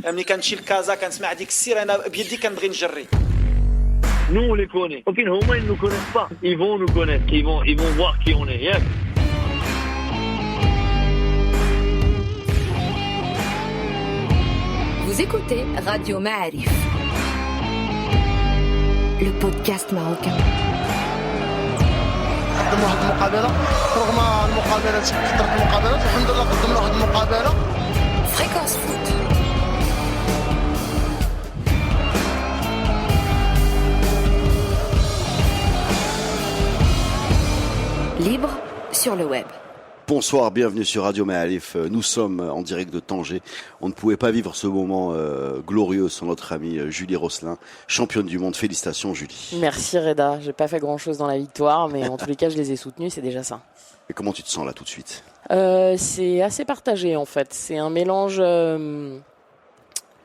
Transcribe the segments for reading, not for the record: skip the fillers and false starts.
ملي كنمشي لكازا كنسمع ديك السير انا بيدي كنبغي نجري. Nous on les connaît. Aucun Roma ils nous connaissent pas. Ils vont nous connaître. Ils vont voir qui on est. Yeah. Vous écoutez Radio Ma'arif, le podcast marocain. قدموا واحد المقابله رغم المقابلات كثرت المقابلات الحمد لله قدمنا واحد المقابله. Fréquence Foot. Libre sur le web. Bonsoir, bienvenue sur Radio Ma'arif. Nous sommes en direct de Tanger. On ne pouvait pas vivre ce moment glorieux sans notre amie Julie Rosselin, championne du monde. Félicitations Julie. Merci Reda, j'ai pas fait grand chose dans la victoire, mais en tous les cas je les ai soutenus, c'est déjà ça. Et comment tu te sens là tout de suite ? C'est assez partagé en fait, c'est un mélange,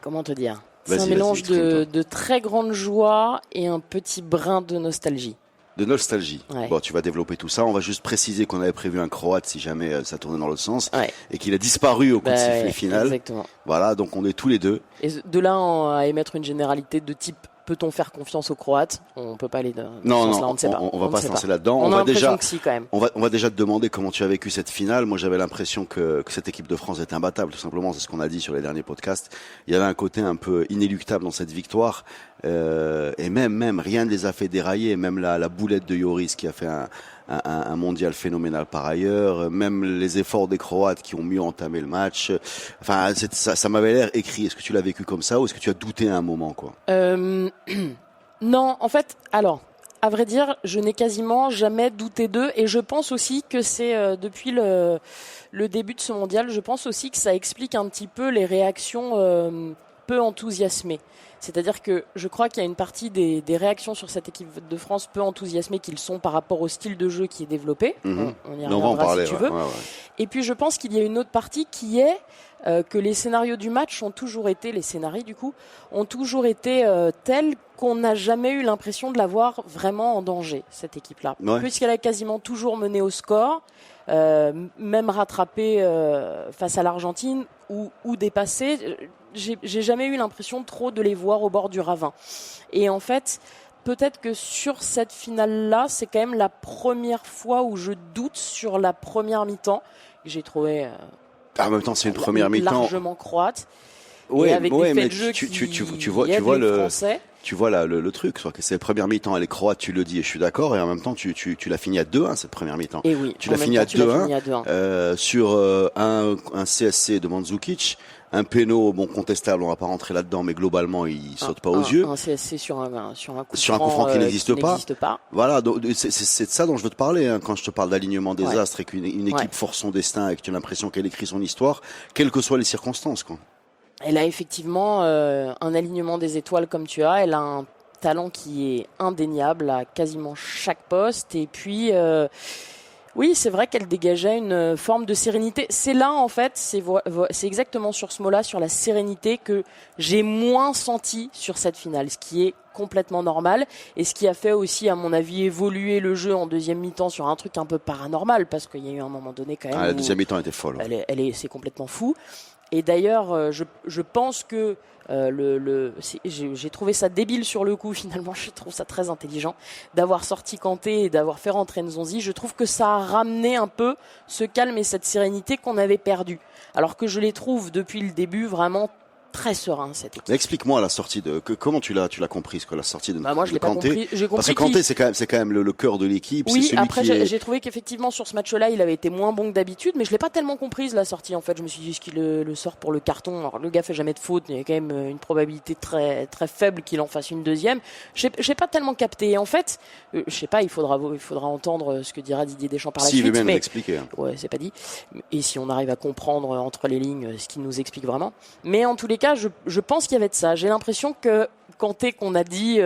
comment te dire ? C'est un mélange de très grande joie et un petit brin de nostalgie. De nostalgie. Ouais. Bon, tu vas développer tout ça. On va juste préciser qu'on avait prévu un Croate si jamais ça tournait dans l'autre sens, ouais, et qu'il a disparu au coup de sifflet final. Exactement. Voilà, donc on est tous les deux. Et de là à émettre une généralité de type peut-on faire confiance aux Croates ? On peut pas aller dans ce sens-là, on ne sait pas. On va pas se lancer là-dedans. On a l'impression que si quand même. On va déjà te demander comment tu as vécu cette finale. Moi, j'avais l'impression que cette équipe de France était imbattable, tout simplement. C'est ce qu'on a dit sur les derniers podcasts. Il y avait un côté un peu inéluctable dans cette victoire. Et même rien ne les a fait dérailler. Même la boulette de Lloris qui a fait un mondial phénoménal par ailleurs. Même les efforts des Croates qui ont mieux entamé le match. Enfin, ça m'avait l'air écrit. Est-ce que tu l'as vécu comme ça ou est-ce que tu as douté à un moment, quoi ? Non, en fait, alors, à vrai dire, je n'ai quasiment jamais douté d'eux et je pense aussi que c'est depuis le début de ce mondial, je pense aussi que ça explique un petit peu les réactions peu enthousiasmées. C'est-à-dire que je crois qu'il y a une partie des réactions sur cette équipe de France peu enthousiasmées qu'ils sont par rapport au style de jeu qui est développé. Mmh. On y on va en parler, si tu veux. Ouais. Et puis je pense qu'il y a une autre partie qui est que les scénarios du match ont toujours été tels qu'on n'a jamais eu l'impression de l'avoir vraiment en danger, cette équipe-là. Ouais. Puisqu'elle a quasiment toujours mené au score, même rattrapée face à l'Argentine ou dépassée. J'ai jamais eu l'impression trop de les voir au bord du ravin. Et en fait, peut-être que sur cette finale-là, c'est quand même la première fois où je doute sur la première mi-temps. J'ai trouvé en même temps, c'est une première mi-temps largement croate. Oui, et avec des faits de jeu tu vois le truc, soit que c'est la première mi-temps, elle est croate, tu le dis et je suis d'accord, et en même temps tu l'as fini à 2-1 cette première mi-temps. Et oui, tu l'as fini à 2-1 sur un CSC de Mandzukic, un péno contestable, on va pas rentrer là-dedans, mais globalement il saute pas aux yeux. Un CSC sur un coup franc qui n'existe pas. Voilà, donc c'est de ça dont je veux te parler quand je te parle d'alignement des astres et qu'une équipe force son destin et que tu as l'impression qu'elle écrit son histoire, quelles que soient les circonstances, quoi. Elle a effectivement un alignement des étoiles comme tu as. Elle a un talent qui est indéniable à quasiment chaque poste. Et puis, oui, c'est vrai qu'elle dégageait une forme de sérénité. C'est là, en fait, c'est exactement sur ce mot-là, sur la sérénité, que j'ai moins senti sur cette finale. Ce qui est complètement normal et ce qui a fait aussi, à mon avis, évoluer le jeu en deuxième mi-temps sur un truc un peu paranormal parce qu'il y a eu un moment donné quand même. La deuxième mi-temps était folle. C'est complètement fou. Et d'ailleurs, je pense que j'ai trouvé ça débile sur le coup. Finalement, je trouve ça très intelligent d'avoir sorti Kanté et d'avoir fait rentrer Nzonzi. Je trouve que ça a ramené un peu ce calme et cette sérénité qu'on avait perdu. Alors que je les trouve depuis le début vraiment très serein cette équipe. Explique-moi la sortie comment tu l'as compris, la sortie de moi je l'ai Kanté. Pas compris. J'ai compris parce que Kanté c'est quand même le cœur de l'équipe. Oui, c'est celui après qui j'ai trouvé qu'effectivement sur ce match-là il avait été moins bon que d'habitude, mais je l'ai pas tellement comprise la sortie en fait. Je me suis dit est-ce qu'il le sort pour le carton. Alors le gars fait jamais de faute, il y a quand même une probabilité très très faible qu'il en fasse une deuxième. J'ai pas tellement capté. Et en fait, je sais pas, il faudra entendre ce que dira Didier Deschamps par la suite. Il veut bien nous expliquer. Ouais, c'est pas dit. Et si on arrive à comprendre entre les lignes ce qu'il nous explique vraiment. Mais en tous les cas, je pense qu'il y avait de ça. J'ai l'impression que Kanté, qu'on a dit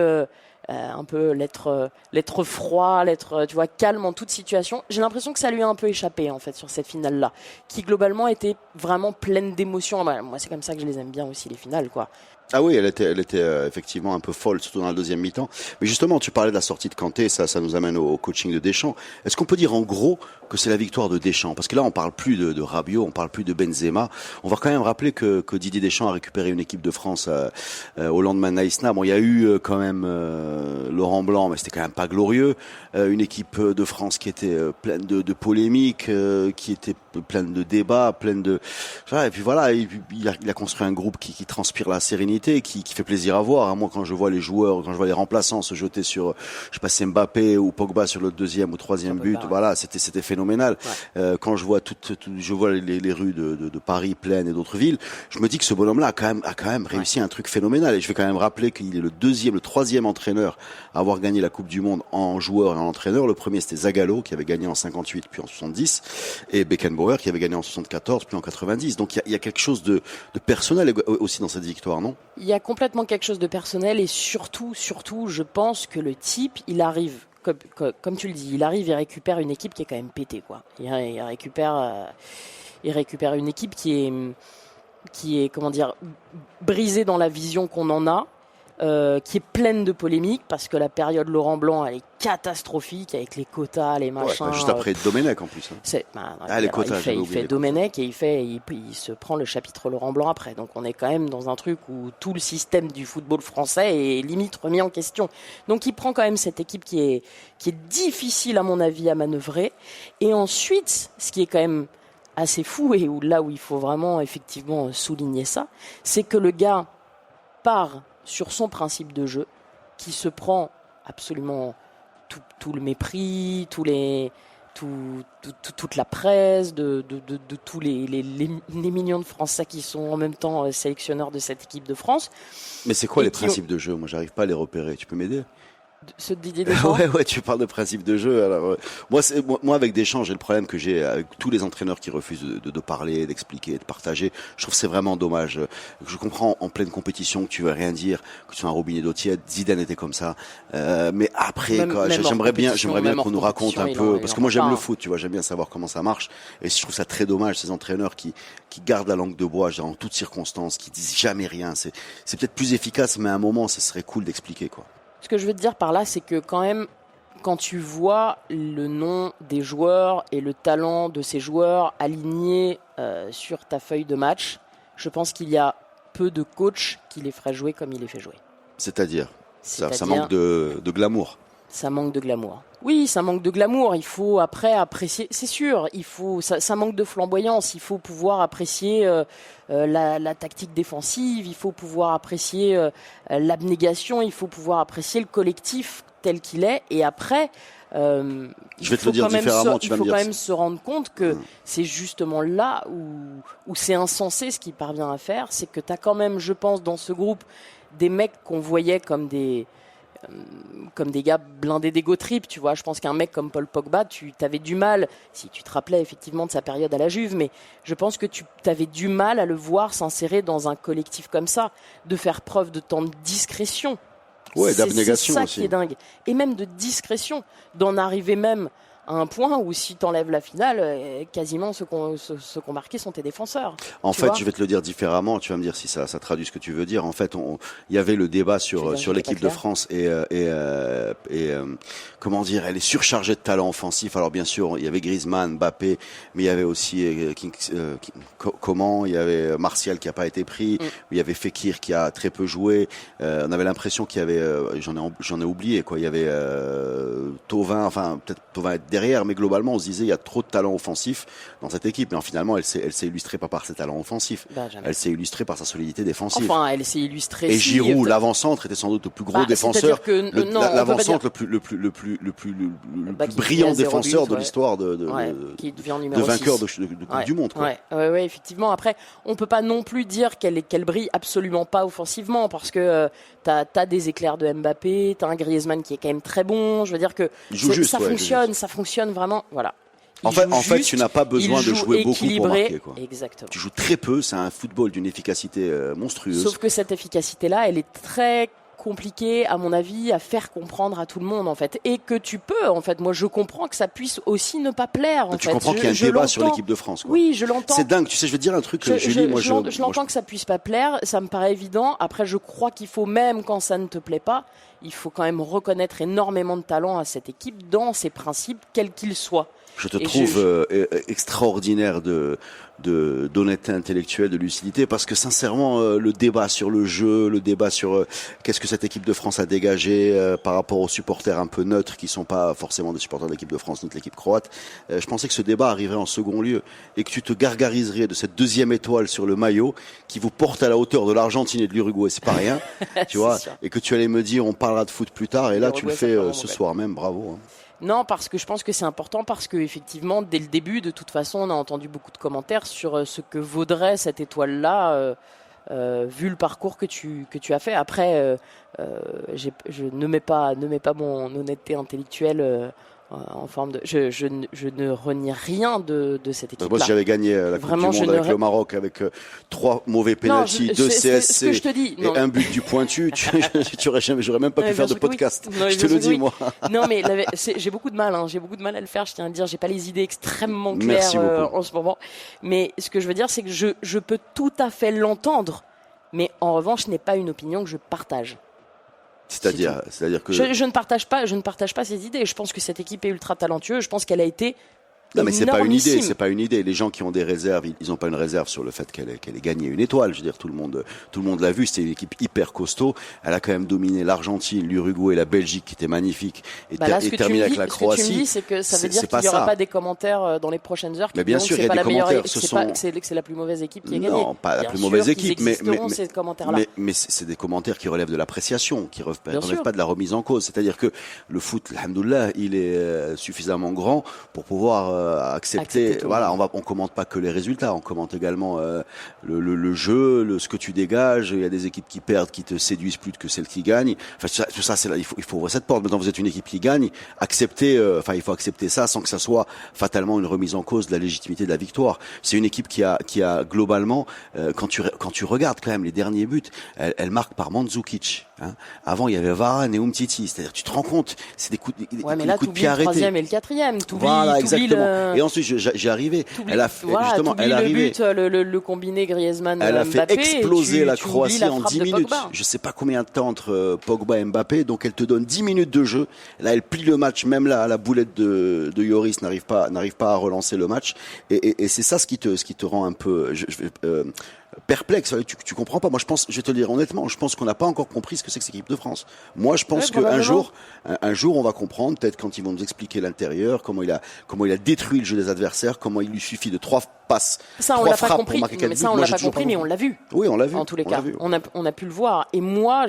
un peu l'être froid, l'être calme en toute situation, j'ai l'impression que ça lui a un peu échappé en fait sur cette finale-là, qui globalement était vraiment pleine d'émotions. Moi, c'est comme ça que je les aime bien aussi les finales, quoi. Ah oui, elle était effectivement un peu folle, surtout dans la deuxième mi-temps. Mais justement, tu parlais de la sortie de Kanté, ça nous amène au coaching de Deschamps. Est-ce qu'on peut dire en gros que c'est la victoire de Deschamps? Parce que là, on parle plus de Rabiot, on parle plus de Benzema. On va quand même rappeler que Didier Deschamps a récupéré une équipe de France au lendemain de Naïsna. Bon, il y a eu quand même Laurent Blanc, mais c'était quand même pas glorieux. Une équipe de France qui était pleine de polémiques, qui était pleine de débats, pleine de... Et puis voilà, il a construit un groupe qui transpire la sérénité, qui fait plaisir à voir. Moi, quand je vois les joueurs, quand je vois les remplaçants se jeter sur, je sais pas, c'est Mbappé ou Pogba sur le deuxième ou troisième but, voilà, c'était phénoménal. Ouais. Quand je vois je vois les rues de Paris pleines et d'autres villes, je me dis que ce bonhomme-là a quand même réussi un truc phénoménal. Et je vais quand même rappeler qu'il est le troisième entraîneur à avoir gagné la Coupe du Monde en joueur et en entraîneur. Le premier, c'était Zagallo, qui avait gagné en 58 puis en 70, et Beckenbauer, qui avait gagné en 74 puis en 90. Donc il y a quelque chose de personnel aussi dans cette victoire, non? Il y a complètement quelque chose de personnel et surtout, je pense que le type, il arrive, comme tu le dis, il récupère une équipe qui est quand même pétée, quoi. Il récupère une équipe qui est, comment dire, brisée dans la vision qu'on en a. Qui est pleine de polémiques parce que la période Laurent Blanc elle est catastrophique avec les quotas, les machins. Juste après Domenech en plus. Les quotas. Il fait Domenech et il se prend le chapitre Laurent Blanc après. Donc on est quand même dans un truc où tout le système du football français est limite remis en question. Donc il prend quand même cette équipe qui est difficile à mon avis à manœuvrer. Et ensuite, ce qui est quand même assez fou et où il faut vraiment effectivement souligner ça, c'est que le gars part sur son principe de jeu, qui se prend absolument tout le mépris, toute la presse, de tous les millions de Français qui sont en même temps sélectionneurs de cette équipe de France. Mais c'est quoi les principes de jeu? Moi, j'arrive pas à les repérer. Tu peux m'aider? Ce Didier Deschamps. Ouais, tu parles de principe de jeu. Alors, moi, avec Deschamps, j'ai le problème que j'ai avec tous les entraîneurs qui refusent de parler, d'expliquer, de partager. Je trouve que c'est vraiment dommage. Je comprends en pleine compétition que tu veux rien dire, que tu sois un robinet d'eau tiède. Zidane était comme ça. Mais après, j'aimerais bien qu'on nous raconte un peu, parce que moi j'aime le foot, tu vois, j'aime bien savoir comment ça marche. Et je trouve ça très dommage, ces entraîneurs qui gardent la langue de bois en toutes circonstances, qui disent jamais rien. C'est peut-être plus efficace, mais à un moment, ça serait cool d'expliquer, quoi. Ce que je veux te dire par là, c'est que quand même, quand tu vois le nom des joueurs et le talent de ces joueurs alignés sur ta feuille de match, je pense qu'il y a peu de coachs qui les feraient jouer comme il les fait jouer. C'est-à-dire ça manque de glamour. Ça manque de glamour. Oui, ça manque de glamour. Il faut après apprécier. C'est sûr, ça manque de flamboyance. Il faut pouvoir apprécier la tactique défensive. Il faut pouvoir apprécier l'abnégation. Il faut pouvoir apprécier le collectif tel qu'il est. Et après, je vais te le dire différemment. Il faut quand même se rendre compte que c'est justement là où c'est insensé ce qu'il parvient à faire. C'est que tu as quand même, je pense, dans ce groupe, des mecs qu'on voyait comme des gars blindés d'ego trip, tu vois. Je pense qu'un mec comme Paul Pogba, tu avais du mal, si tu te rappelais effectivement de sa période à la Juve, mais je pense que tu avais du mal à le voir s'insérer dans un collectif comme ça, de faire preuve de tant de discrétion. Ouais, d'abnégation aussi. C'est ça qui est dingue. Et même de discrétion, d'en arriver même à un point où si t'enlèves la finale, quasiment ceux qu'on marqué sont tes défenseurs. En fait, je vais te le dire différemment, tu vas me dire si ça traduit ce que tu veux dire. En fait, il y avait le débat sur l'équipe de France et comment dire, elle est surchargée de talent offensif. Alors bien sûr, il y avait Griezmann, Mbappé, mais il y avait aussi il y avait Martial qui a pas été pris, il y avait Fekir qui a très peu joué. On avait l'impression qu'il y avait, j'en ai oublié quoi, il y avait Thauvin, enfin peut-être Thauvin derrière, mais globalement on se disait il y a trop de talent offensif dans cette équipe, mais finalement elle s'est illustrée pas par ses talents offensifs, elle s'est illustrée par sa solidité défensive. Enfin, elle s'est illustrée. Et Giroud, l'avant-centre, était sans doute le plus gros défenseur, l'avant-centre le plus brillant défenseur de l'histoire de vainqueur de Coupe du Monde. Ouais, effectivement. Après, on peut pas non plus dire qu'elle brille absolument pas offensivement, parce que t'as des éclairs de Mbappé, t'as un Griezmann qui est quand même très bon. Je veux dire que ça fonctionne vraiment. Voilà. En fait, tu n'as pas besoin de jouer beaucoup pour marquer, quoi. Exactement. Tu joues très peu. C'est un football d'une efficacité monstrueuse. Sauf que cette efficacité-là, elle est très compliqué, à mon avis, à faire comprendre à tout le monde, en fait. Et que tu peux, en fait. Moi, je comprends que ça puisse aussi ne pas plaire, en Tu fait. comprends qu'il y a un débat sur l'équipe de France, quoi. Oui, je l'entends. C'est dingue. Tu sais, je vais te dire un truc, Julie. Je l'entends que ça puisse pas plaire. Ça me paraît évident. Après, je crois qu'il faut, même quand ça ne te plaît pas, il faut quand même reconnaître énormément de talent à cette équipe dans ses principes, quels qu'ils soient. Je te trouve extraordinaire d'honnêteté intellectuelle, de lucidité, parce que sincèrement, le débat sur le jeu, le débat sur qu'est-ce que cette équipe de France a dégagé par rapport aux supporters un peu neutres qui sont pas forcément des supporters de l'équipe de France ni de l'équipe croate, je pensais que ce débat arriverait en second lieu et que tu te gargariserais de cette deuxième étoile sur le maillot qui vous porte à la hauteur de l'Argentine et de l'Uruguay, c'est pas rien, tu vois, sûr. et que tu allais me dire on parlera de foot plus tard, et là tu le fais ce belle. soir même, bravo. Hein. Non, parce que je pense que c'est important, parce que effectivement, dès le début, de toute façon, on a entendu beaucoup de commentaires sur ce que vaudrait cette étoile-là, vu le parcours que tu as fait. Après, je ne mets pas mon honnêteté intellectuelle en forme de. Je ne renie rien de cette équipe-là. Moi, si j'avais gagné la Coupe du Monde avec le Maroc, avec 3 mauvais pénaltys, 2 CSC et un but du pointu, j'aurais même pas pu faire de podcast. Non, je te le dis, moi. Non, mais j'ai beaucoup de mal. J'ai beaucoup de mal à le faire. Je tiens à dire, j'ai pas les idées extrêmement claires en ce moment. Mais ce que je veux dire, c'est que je peux tout à fait l'entendre, mais en revanche, ce n'est pas une opinion que je partage. C'est-à-dire que je ne partage pas ces idées. Je pense que cette équipe est ultra talentueuse. Je pense qu'elle a été non, mais c'est pas une idée. Les gens qui ont des réserves, ils n'ont pas une réserve sur le fait qu'elle ait gagné une étoile. Je veux dire, tout le monde l'a vu. C'était une équipe hyper costaud. Elle a quand même dominé l'Argentine, l'Uruguay, la Belgique, qui était magnifique, et terminé avec la Croatie. Ce que tu me dis, c'est que ça veut dire qu'il n'y aura pas des commentaires dans les prochaines heures. Mais bien sûr, il y a des commentaires. C'est la plus mauvaise équipe qui a gagné. Non, pas la plus mauvaise équipe, mais c'est des commentaires qui relèvent de l'appréciation, qui relèvent pas de la remise en cause. C'est-à-dire que le foot, alhamdoulilah, il est suffisamment grand pour pouvoir accepter. Voilà, on commente pas que les résultats, on commente également le jeu, ce que tu dégages. Il y a des équipes qui perdent, qui te séduisent plus que celles qui gagnent. Enfin, tout ça, c'est là, il faut ouvrir cette porte. Maintenant, vous êtes une équipe qui gagne, il faut accepter ça sans que ça soit fatalement une remise en cause de la légitimité de la victoire. C'est une équipe qui a globalement, quand tu regardes quand même les derniers buts, elle marque par Mandzukic. Hein. Avant, il y avait Varane et Umtiti. C'est-à-dire, tu te rends compte, c'est des coups de pied arrêtés. Le troisième et le quatrième. Voilà, exactement. Et ensuite, j'y arrivais. Elle a fait, justement, elle arrivait. Le combiné Griezmann, elle a fait Mbappé, exploser la Croatie en 10 minutes. Pogba. Je sais pas combien de temps entre Pogba et Mbappé. Donc, elle te donne 10 minutes de jeu. Là, elle plie le match. Même là, la boulette de Lloris n'arrive pas à relancer le match. Et c'est ça ce qui te rend un peu, perplexe. Tu comprends pas. Moi, je vais te le dire honnêtement, je pense qu'on n'a pas encore compris ce que c'est que cette équipe de France. Moi, je pense qu'un jour, on va comprendre, peut-être quand ils vont nous expliquer l'intérieur, comment il a détruit le jeu des adversaires, comment il lui suffit de 3 passes, ça, 3 frappes pour marquer 4 buts. Ça, on l'a pas compris, mais on l'a vu. Oui, on l'a vu. En tous les cas, on a pu le voir. Et moi,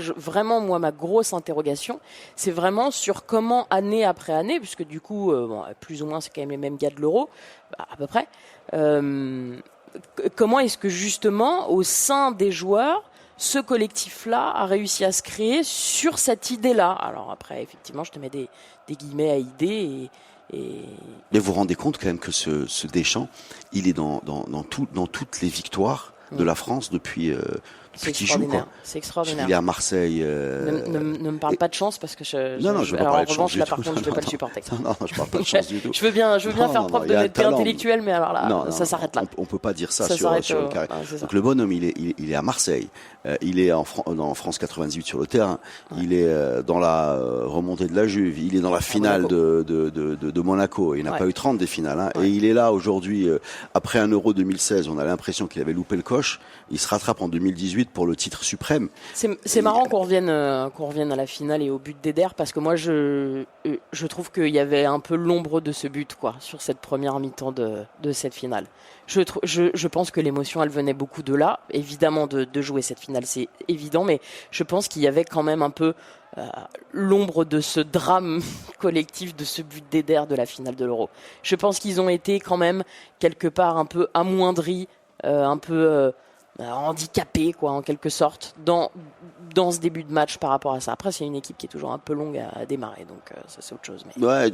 ma grosse interrogation, c'est vraiment sur comment, année après année, puisque du coup, plus ou moins, c'est quand même les mêmes gars de l'Euro, à peu près, comment est-ce que justement, au sein des joueurs, ce collectif-là a réussi à se créer sur cette idée-là. Alors après, effectivement, je te mets des guillemets à idée Mais vous vous rendez compte quand même que ce Deschamps, il est dans toutes les victoires de la France depuis qu'il joue, quoi. C'est extraordinaire. Il est à Marseille. Ne me parle pas de chance parce que je veux pas parler de chance. Là, par contre, je vais pas le supporter. Non, je parle pas de chance du tout. Je veux bien faire preuve d'honnêteté intellectuelle, mais alors là, ça s'arrête là. On peut pas dire ça sur le carré. Donc le bonhomme, il est à Marseille. Il est en France 98 sur le terrain. Il est dans la remontée de la Juve. Il est dans la finale de Monaco. Il n'a pas eu 30 des finales. Hein. Et il est là aujourd'hui, après un Euro 2016. On a l'impression qu'il avait loupé le coche. Il se rattrape en 2018 pour le titre suprême. C'est marrant qu'on revienne à la finale et au but d'Eder, parce que moi je trouve qu'il y avait un peu l'ombre de ce but, quoi, sur cette première mi-temps de cette finale. Je pense que l'émotion, elle venait beaucoup de là, évidemment, de jouer cette finale, c'est évident, mais je pense qu'il y avait quand même un peu l'ombre de ce drame collectif, de ce but d'Eder de la finale de l'Euro. Je pense qu'ils ont été quand même quelque part un peu amoindris, un peu handicapé, quoi, en quelque sorte, dans ce début de match par rapport à ça. Après, c'est une équipe qui est toujours un peu longue à démarrer, donc ça c'est autre chose. Mais... Ouais,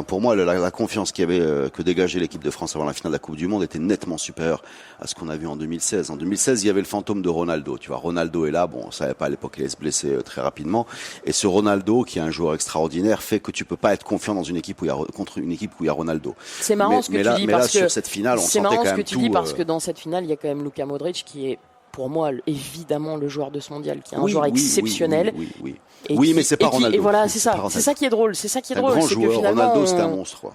pour moi, la confiance qu'il y avait que dégageait l'équipe de France avant la finale de la Coupe du Monde était nettement supérieure à ce qu'on a vu en 2016. En 2016, il y avait le fantôme de Ronaldo. Tu vois, Ronaldo est là. Bon, on savait pas à l'époque qu'il allait se blesser très rapidement. Et ce Ronaldo, qui est un joueur extraordinaire, fait que tu peux pas être confiant dans une équipe contre une équipe où il y a Ronaldo. C'est marrant ce que tu dis parce que sur cette finale, on sentait quand même tout. C'est marrant ce que tu dis parce que dans cette finale, il y a quand même Luka Modric qui est pour moi, évidemment, le joueur de ce mondial, qui est un joueur exceptionnel. Oui, mais c'est pas Ronaldo. Et voilà, c'est ça. C'est ça qui est drôle. C'est ça qui est drôle. Grand c'est joueur. que finalement, Ronaldo, c'est un monstre, quoi.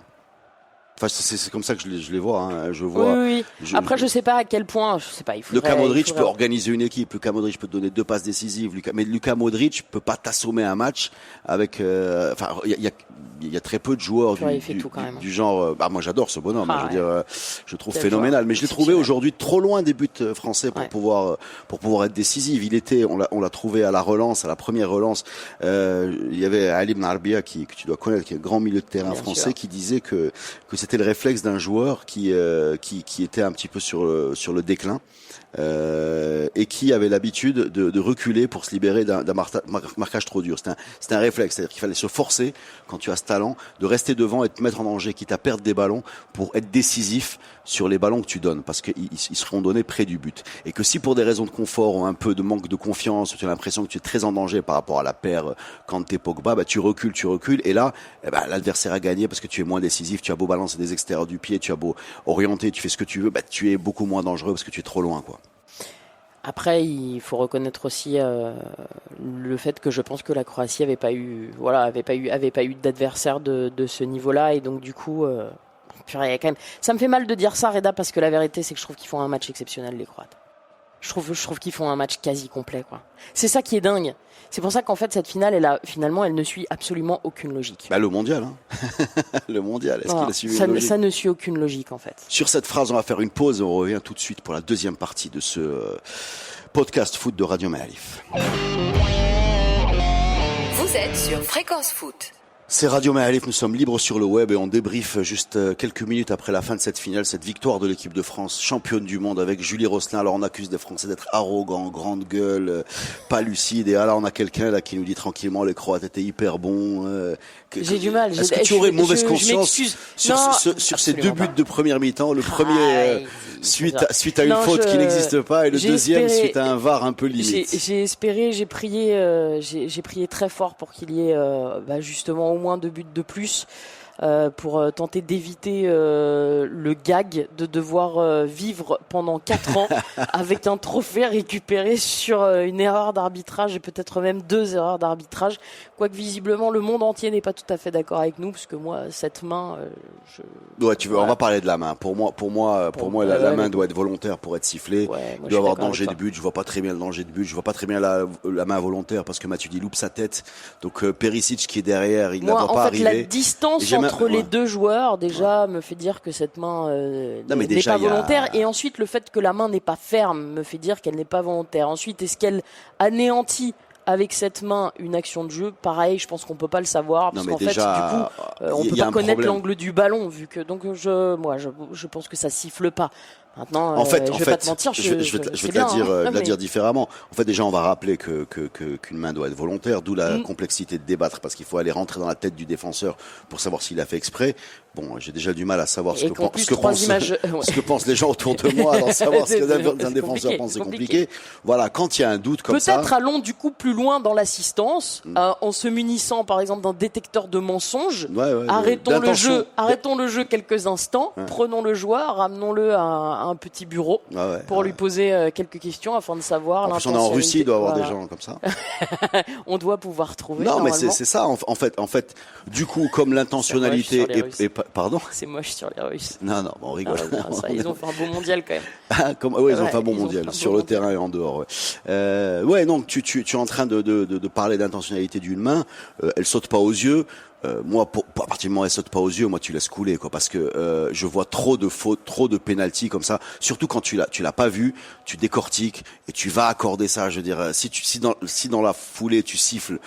Enfin, c'est comme ça que je les vois. Hein. Je vois. Oui. Après, je sais pas à quel point. Je sais pas. Luka Modric peut organiser une équipe. Luka Modric peut te donner 2 passes décisives. Mais Luka Modric peut pas t'assommer un match avec. Enfin, il y a très peu de joueurs du genre. Moi, j'adore ce bonhomme. Je veux dire, je trouve phénoménal. Mais je l'ai trouvé aujourd'hui trop loin des buts français pour pouvoir être décisif. On l'a trouvé à la relance, à la première relance. Il y avait Ali Ibn Arbia que tu dois connaître, qui est un grand milieu de terrain français, qui disait que c'était le réflexe d'un joueur qui était un petit peu sur le déclin et qui avait l'habitude de reculer pour se libérer d'un marquage trop dur. C'était un réflexe, c'est-à-dire qu'il fallait se forcer, quand tu as ce talent, de rester devant et de te mettre en danger, quitte à perdre des ballons pour être décisif sur les ballons que tu donnes, parce qu'ils seront donnés près du but. Et que si pour des raisons de confort ou un peu de manque de confiance, tu as l'impression que tu es très en danger par rapport à la paire Kanté-Pogba, tu recules, et là, l'adversaire a gagné parce que tu es moins décisif, tu as beau balancer des extérieurs du pied, tu as beau orienter, tu fais ce que tu veux, tu es beaucoup moins dangereux parce que tu es trop loin, quoi. Après, il faut reconnaître aussi le fait que je pense que la Croatie avait pas eu d'adversaire de ce niveau-là, et donc du coup, quand même, ça me fait mal de dire ça, Reda, parce que la vérité, c'est que je trouve qu'ils font un match exceptionnel, les Croates. Je trouve qu'ils font un match quasi complet, quoi. C'est ça qui est dingue. C'est pour ça qu'en fait, cette finale, elle ne suit absolument aucune logique. Le mondial, hein. Le mondial, est-ce qu'il a suivi une logique ? Ça ne suit aucune logique, en fait. Sur cette phrase, on va faire une pause et on revient tout de suite pour la deuxième partie de ce podcast foot de Radio Maalif. Vous êtes sur Fréquence Foot. C'est Radio Maalif, nous sommes libres sur le web et on débriefe juste quelques minutes après la fin de cette finale, cette victoire de l'équipe de France, championne du monde avec Julie Rosselin. Alors on accuse des Français d'être arrogants, grande gueule, pas lucides. Et là on a quelqu'un là qui nous dit tranquillement les Croates étaient hyper bons. J'ai du mal. Est-ce que tu aurais mauvaise conscience sur ces 2 buts de première mi-temps, le premier suite à une faute qui n'existe pas et le deuxième suite à un VAR un peu limite. J'ai espéré, j'ai prié très fort pour qu'il y ait justement au moins 2 buts de plus pour tenter d'éviter le gag de devoir vivre pendant 4 ans avec un trophée récupéré sur une erreur d'arbitrage et peut-être même 2 erreurs d'arbitrage, quoique visiblement le monde entier n'est pas tout à fait d'accord avec nous, parce que moi cette main on va parler de la main. Pour moi la main doit être volontaire pour être sifflée. Il doit y avoir danger de but. Je vois pas très bien le danger de but. Je vois pas très bien la main volontaire parce que Matuidi loupe sa tête. Donc Perisic qui est derrière, il ne doit pas arriver. La distance entre les deux joueurs déjà me fait dire que cette main n'est pas volontaire, et ensuite le fait que la main n'est pas ferme me fait dire qu'elle n'est pas volontaire. Ensuite, est-ce qu'elle anéantit avec cette main une action de jeu? Pareil, je pense qu'on peut pas le savoir parce qu'en fait, du coup, on peut pas connaître l'angle du ballon, vu que je pense que ça siffle pas. Maintenant, je vais pas te mentir, je vais te la dire différemment. En fait, déjà, on va rappeler qu'une main doit être volontaire, d'où la complexité de débattre, parce qu'il faut aller rentrer dans la tête du défenseur pour savoir s'il a fait exprès. Bon, j'ai déjà du mal à savoir ce que pensent les gens autour de moi, dans savoir ce qu'un défenseur pense, c'est compliqué. Voilà, quand il y a un doute comme ça. Peut-être allons du coup plus loin dans l'assistance, en se munissant par exemple d'un détecteur de mensonges. Arrêtons le jeu quelques instants, prenons le joueur, ramenons-le à un petit bureau pour lui poser quelques questions afin de savoir l'intentionnalité. En plus, on est en Russie, il doit y avoir des gens comme ça. On doit pouvoir trouver. Non, mais c'est ça. En fait, du coup, comme l'intentionnalité est pardon. C'est moche sur les Russes. Non, on rigole. Ils ont fait un beau mondial quand même. Ils ont fait un bon mondial sur le terrain et en dehors. Donc tu es en train de parler d'intentionnalité d'une main. Elle saute pas aux yeux. moi, à partir du moment où elle saute pas aux yeux, moi tu laisses couler, quoi, parce que je vois trop de fautes, trop de pénaltys comme ça. Surtout quand tu l'as pas vu, tu décortiques et tu vas accorder ça. Je veux dire, si dans la foulée tu siffles,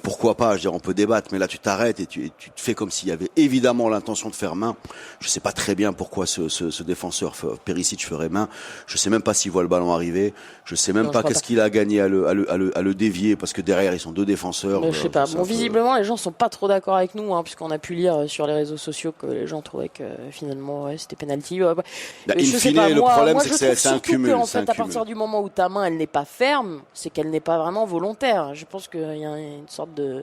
pourquoi pas. Je veux dire, on peut débattre, mais là tu t'arrêtes et tu te fais comme s'il y avait évidemment l'intention de faire main. Je sais pas très bien pourquoi ce défenseur Perisic ferait main. Je sais même pas s'il voit le ballon arriver. Je sais même pas qu'est-ce qu'il a gagné à le dévier, parce que derrière ils sont deux défenseurs. Je sais pas. Bon, visiblement les gens sont pas trop d'accord avec nous, hein, puisqu'on a pu lire sur les réseaux sociaux que les gens trouvaient que finalement c'était penalty. In fine, le problème c'est que c'est un cumul. En fait, à partir du moment où ta main elle n'est pas ferme, c'est qu'elle n'est pas vraiment volontaire. Je pense qu'il y a une sorte de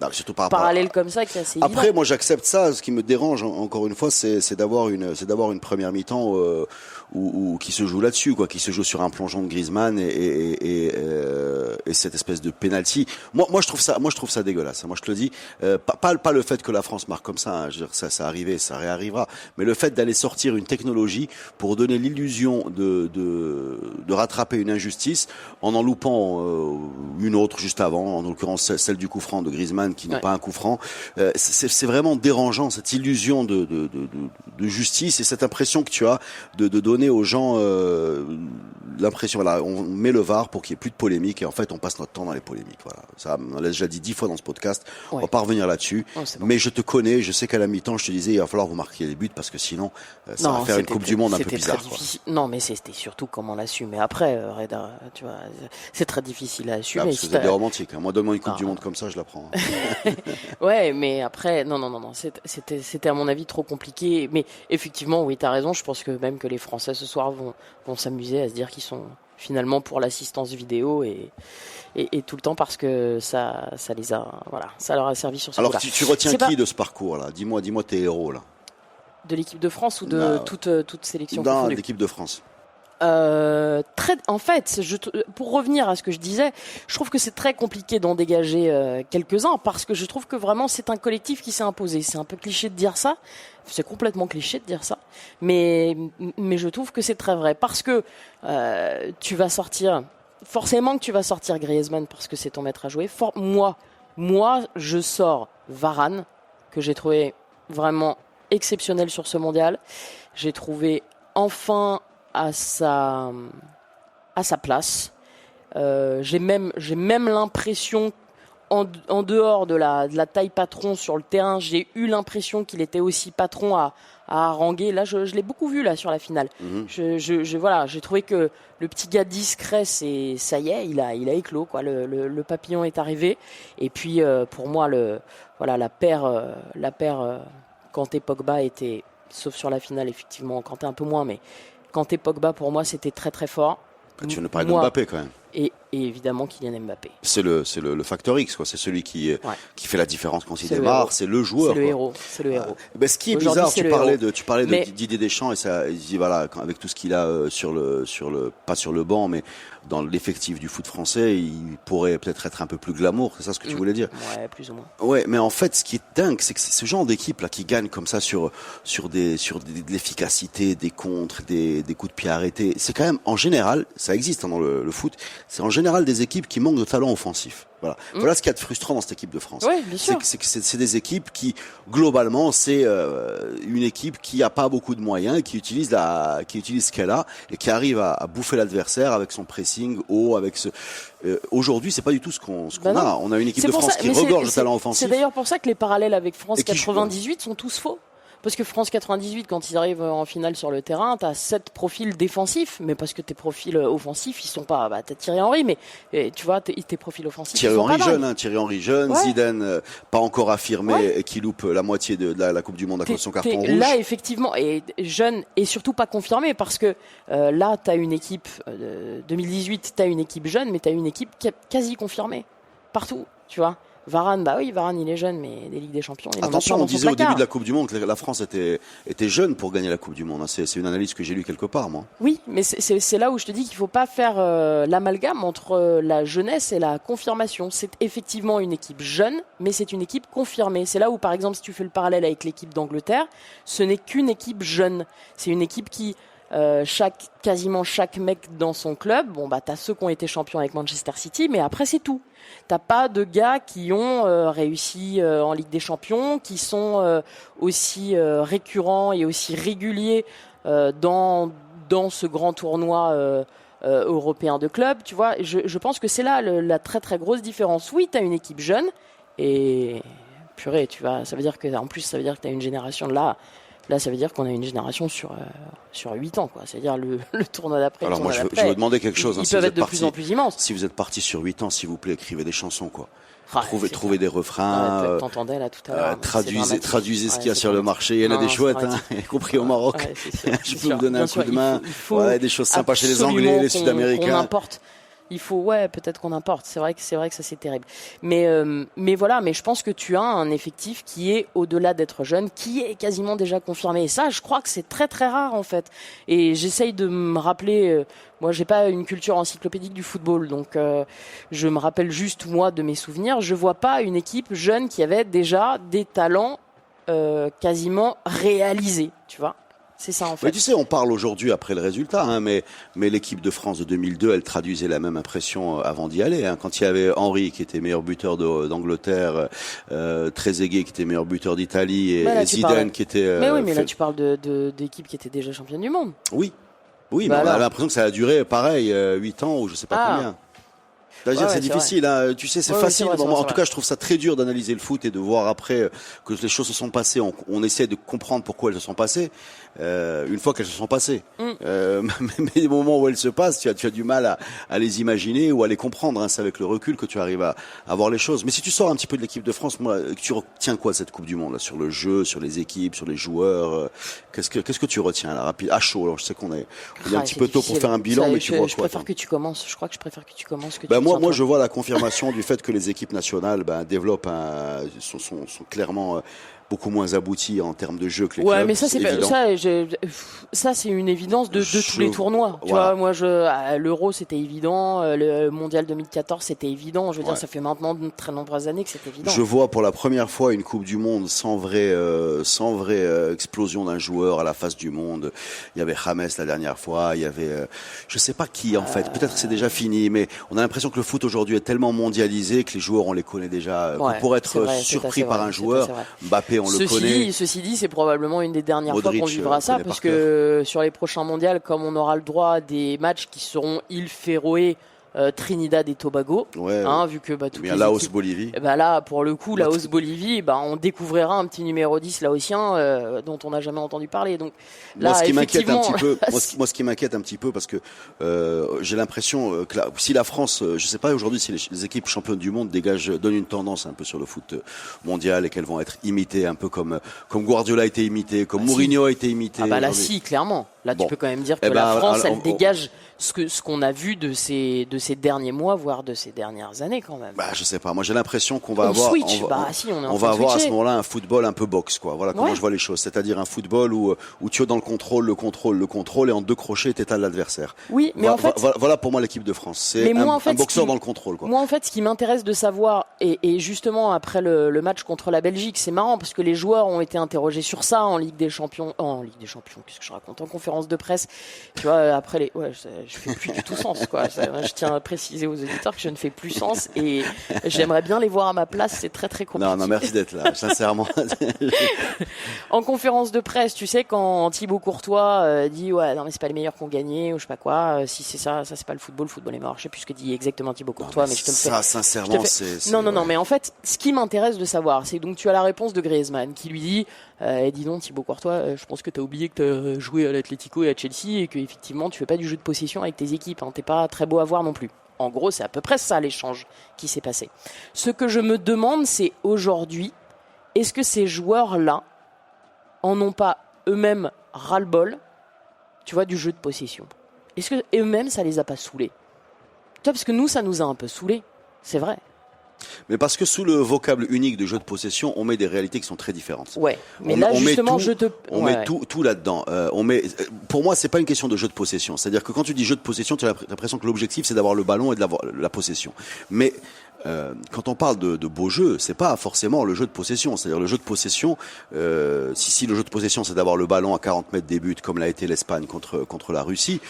parallèle comme ça qui est assez Après, évident. moi j'accepte ça. Ce qui me dérange encore une fois, c'est d'avoir une première mi-temps où qui se joue là-dessus, quoi, qui se joue sur un plongeon de Griezmann et cette espèce de penalty. Moi je trouve ça dégueulasse. Moi je te le dis, pas le fait que la France marque comme ça, hein, je veux dire, ça arrivait, ça réarrivera, mais le fait d'aller sortir une technologie pour donner l'illusion de rattraper une injustice en loupant une autre juste avant, en l'occurrence celle du coup franc de Griezmann qui n'est pas un coup franc. C'est vraiment dérangeant, cette illusion de justice et cette impression que tu as de donner aux gens l'impression, voilà, on met le VAR pour qu'il n'y ait plus de polémique et en fait on passe notre temps dans les polémiques. Voilà, ça on l'a déjà dit 10 fois dans ce podcast. On va pas revenir là-dessus. Bon. Mais je te connais, je sais qu'à la mi-temps je te disais il va falloir vous marquer des buts parce que sinon ça va faire une Coupe du Monde un peu bizarre. Quoi. Non, mais c'était surtout comment l'assumer après, Reda. Tu vois, c'est très difficile à assumer. Parce que c'est des romantiques. Hein. Moi, donne-moi une Coupe du Monde comme ça, je la prends. Ouais, mais après, non. C'était à mon avis trop compliqué. Mais effectivement, oui, t'as raison. Je pense que même que les Français ce soir vont s'amuser à se dire qu'ils sont finalement pour l'assistance vidéo et tout le temps parce que ça les a, voilà, ça leur a servi sur ce Alors, coup-là. tu retiens qui de ce parcours-là? Dis-moi tes héros là. De l'équipe de France ou de toute sélection confondue? De l'équipe de France. En fait, pour revenir à ce que je disais, je trouve que c'est très compliqué d'en dégager quelques-uns parce que je trouve que vraiment c'est un collectif qui s'est imposé. C'est un peu cliché de dire ça, c'est complètement cliché de dire ça, mais je trouve que c'est très vrai parce que tu vas sortir, forcément que tu vas sortir Griezmann parce que c'est ton maître à jouer. Moi, je sors Varane que j'ai trouvé vraiment exceptionnel sur ce mondial. J'ai trouvé enfin à sa place. J'ai même l'impression, en dehors de la taille patron sur le terrain, j'ai eu l'impression qu'il était aussi patron à haranguer. Là, je l'ai beaucoup vu là sur la finale. Voilà, j'ai trouvé que le petit gars discret, ça y est, il a éclos quoi. Le papillon est arrivé. Et puis pour moi, la paire Kanté Pogba était, sauf sur la finale effectivement, Kanté un peu moins, mais Kanté Pogba pour moi c'était très très fort. Tu ne parles de Mbappé quand même. Et évidemment Kylian Mbappé. C'est le facteur X quoi, c'est celui qui fait la différence quand il démarre, c'est le joueur. C'est le héros. Ben, ce qui est bizarre, tu parlais de Didier Deschamps et ça, il dit voilà, avec tout ce qu'il a pas sur le banc, mais dans l'effectif du foot français, il pourrait peut-être être un peu plus glamour, c'est ça ce que tu voulais dire? Ouais, plus ou moins. Ouais, mais en fait, ce qui est dingue, c'est que ce genre d'équipe là qui gagne comme ça sur de l'efficacité, des contres, des coups de pied arrêtés, c'est quand même en général, ça existe dans le foot, c'est en général des équipes qui manquent de talent offensif. Voilà ce qu'il y a de frustrant dans cette équipe de France. Oui, bien sûr. C'est des équipes qui, globalement, c'est une équipe qui a pas beaucoup de moyens, qui utilise ce qu'elle a et qui arrive à bouffer l'adversaire avec son pressing haut, avec ce. Aujourd'hui, c'est pas du tout ce qu'on a. On a une équipe de France qui regorge de talent offensif. C'est d'ailleurs pour ça que les parallèles avec France 98 sont tous faux. Parce que France 98, quand ils arrivent en finale sur le terrain, t'as 7 profils défensifs, mais parce que tes profils offensifs, ils sont pas, t'as Thierry Henry, mais tu vois, tes profils offensifs, Thierry ils sont Henry pas jeune, Thierry Henry jeune, ouais. Zidane pas encore affirmé et qui loupe la moitié de la Coupe du Monde à cause de son carton rouge. Là, effectivement, et jeune et surtout pas confirmé, parce que là, t'as une équipe 2018, t'as une équipe jeune, mais t'as une équipe quasi confirmée partout, tu vois. Varane, Varane il est jeune, mais des Ligues des Champions. Attention, on disait au début de la Coupe du Monde que la France était jeune pour gagner la Coupe du Monde. C'est une analyse que j'ai lue quelque part, moi. Oui, mais c'est là où je te dis qu'il faut pas faire l'amalgame entre la jeunesse et la confirmation. C'est effectivement une équipe jeune, mais c'est une équipe confirmée. C'est là où, par exemple, si tu fais le parallèle avec l'équipe d'Angleterre, ce n'est qu'une équipe jeune. C'est une équipe qui quasiment chaque mec dans son club. Bon, bah, t'as ceux qui ont été champions avec Manchester City, mais après, c'est tout. T'as pas de gars qui ont réussi en Ligue des Champions, qui sont aussi récurrents et aussi réguliers dans ce grand tournoi européen de club. Tu vois, je pense que c'est là la très très grosse différence. Oui, t'as une équipe jeune et purée, tu vois, ça veut dire que en plus ça veut dire que t'as une génération Là, ça veut dire qu'on a une génération sur 8 ans, quoi. C'est-à-dire le tournoi d'après. Alors moi, je veux vous demander quelque chose. Ils peuvent être de plus en plus immenses. Si vous êtes parti sur 8 ans, s'il vous plaît, écrivez des chansons, quoi. Ah, Trouvez des refrains. T'entendais là tout à l'heure. Traduisez ce qu'il y a sur le marché. Il y en a des chouettes, y compris au Maroc. Je peux vous donner un coup de main. Il faut des choses sympas chez les Anglais, les Sud-Américains. On importe. Il faut, peut-être qu'on importe. C'est vrai que ça c'est terrible. Mais voilà. Mais je pense que tu as un effectif qui est au-delà d'être jeune, qui est quasiment déjà confirmé. Et ça, je crois que c'est très très rare en fait. Et j'essaye de me rappeler. Moi, j'ai pas une culture encyclopédique du football, donc je me rappelle juste moi de mes souvenirs. Je vois pas une équipe jeune qui avait déjà des talents quasiment réalisés. Tu vois. C'est ça en fait. Mais tu sais, on parle aujourd'hui après le résultat, mais l'équipe de France de 2002, elle traduisait la même impression avant d'y aller. Quand il y avait Henry qui était meilleur buteur d'Angleterre, Trezeguet qui était meilleur buteur d'Italie et Zidane qui était. Mais oui, mais là tu parles d'équipes qui étaient déjà championnes du monde. Oui, mais on a l'impression que ça a duré pareil 8 ans ou je sais pas combien. C'est difficile, hein. Tu sais, c'est facile. En tout cas, je trouve ça très dur d'analyser le foot et de voir après que les choses se sont passées. On essaie de comprendre pourquoi elles se sont passées. Une fois qu'elles se sont passées, mais au moment où elles se passent, tu as du mal à les imaginer ou à les comprendre. Hein. C'est avec le recul que tu arrives à voir les choses. Mais si tu sors un petit peu de l'équipe de France, moi, tu retiens quoi de cette Coupe du Monde là, sur le jeu, sur les équipes, sur les joueurs Qu'est-ce que tu retiens là, rapide, à chaud? Alors, je sais qu'on est un petit peu tôt pour faire un bilan, mais tu vois quoi? Je préfère que tu commences. Je crois que je préfère que tu commences. Moi, je vois la confirmation du fait que les équipes nationales développent sont clairement beaucoup moins abouties en termes de jeu que les clubs. Mais ça c'est une évidence de tous les tournois. Tu vois, moi l'Euro c'était évident, le Mondial 2014 c'était évident. Je veux dire, ça fait maintenant de très nombreuses années que c'est évident. Je vois pour la première fois une Coupe du Monde sans vraie explosion d'un joueur à la face du monde. Il y avait James la dernière fois, il y avait je sais pas qui en fait. Peut-être que c'est déjà fini, mais on a l'impression que le foot aujourd'hui est tellement mondialisé que les joueurs on les connaît déjà. Pour être surpris par un joueur, Mbappé on le connaît. Ceci dit, c'est probablement une des dernières fois qu'on vivra ça, parce que sur les prochains mondiaux, comme on aura le droit à des matchs qui seront îles Féroé, Trinidad et Tobago, vu que Laos Bolivie. Là pour le coup Laos Bolivie, on découvrira un petit numéro 10 laotien dont on n'a jamais entendu parler. Donc là, moi, ce qui m'inquiète un petit peu, moi ce qui m'inquiète un petit peu parce que j'ai l'impression que si la France, je sais pas aujourd'hui si les équipes championnes du monde donnent une tendance un peu sur le foot mondial et qu'elles vont être imitées un peu comme Guardiola a été imité, comme Mourinho a été imité. Là si, clairement. Là tu peux quand même dire que la France elle dégage ce qu'on a vu de ces derniers mois, voire de ces dernières années quand même. Je sais pas. Moi, j'ai l'impression qu'on va avoir, on va avoir à ce moment-là un football un peu boxe, quoi. Voilà comment je vois les choses. C'est-à-dire un football où tu es dans le contrôle, et en 2 crochets, t'étales l'adversaire. Oui, mais en fait. Voilà pour moi l'équipe de France. C'est un boxeur dans le contrôle, quoi. Moi, en fait, ce qui m'intéresse de savoir, et justement après le match contre la Belgique, c'est marrant parce que les joueurs ont été interrogés sur ça en Ligue des Champions, qu'est-ce que je raconte, en conférence de presse. Tu vois, après je fais plus du tout sens, quoi. Je tiens à préciser aux auditeurs que je ne fais plus sens et j'aimerais bien les voir à ma place, c'est très très compliqué. Non, merci d'être là, sincèrement. En conférence de presse, tu sais, quand Thibaut Courtois dit non mais c'est pas les meilleurs qui ont gagné ou je sais pas quoi, si c'est ça c'est pas le football est mort. Je sais plus ce que dit exactement Thibaut Courtois, mais je te le fais. Ça, sincèrement, c'est. Non, mais en fait, ce qui m'intéresse de savoir, c'est donc tu as la réponse de Griezmann qui lui dit dis donc Thibaut Courtois, je pense que t'as oublié que t'as joué à l'Atlético et à Chelsea et que effectivement tu fais pas du jeu de possession avec tes équipes, t'es pas très beau à voir non plus. En gros, c'est à peu près ça l'échange qui s'est passé. Ce que je me demande, c'est aujourd'hui, est-ce que ces joueurs-là en ont pas eux-mêmes ras-le-bol, tu vois, du jeu de possession? Est-ce que eux-mêmes ça les a pas saoulés? Tu vois, parce que nous, ça nous a un peu saoulés, c'est vrai. Mais parce que sous le vocable unique de jeu de possession, on met des réalités qui sont très différentes. Ouais. Mais là, justement, on met tout là-dedans. Pour moi, c'est pas une question de jeu de possession. C'est-à-dire que quand tu dis jeu de possession, tu as l'impression que l'objectif, c'est d'avoir le ballon et de la possession. Mais quand on parle de beau jeu, c'est pas forcément le jeu de possession. C'est-à-dire le jeu de possession, si le jeu de possession c'est d'avoir le ballon à 40 mètres des buts, comme l'a été l'Espagne contre la Russie,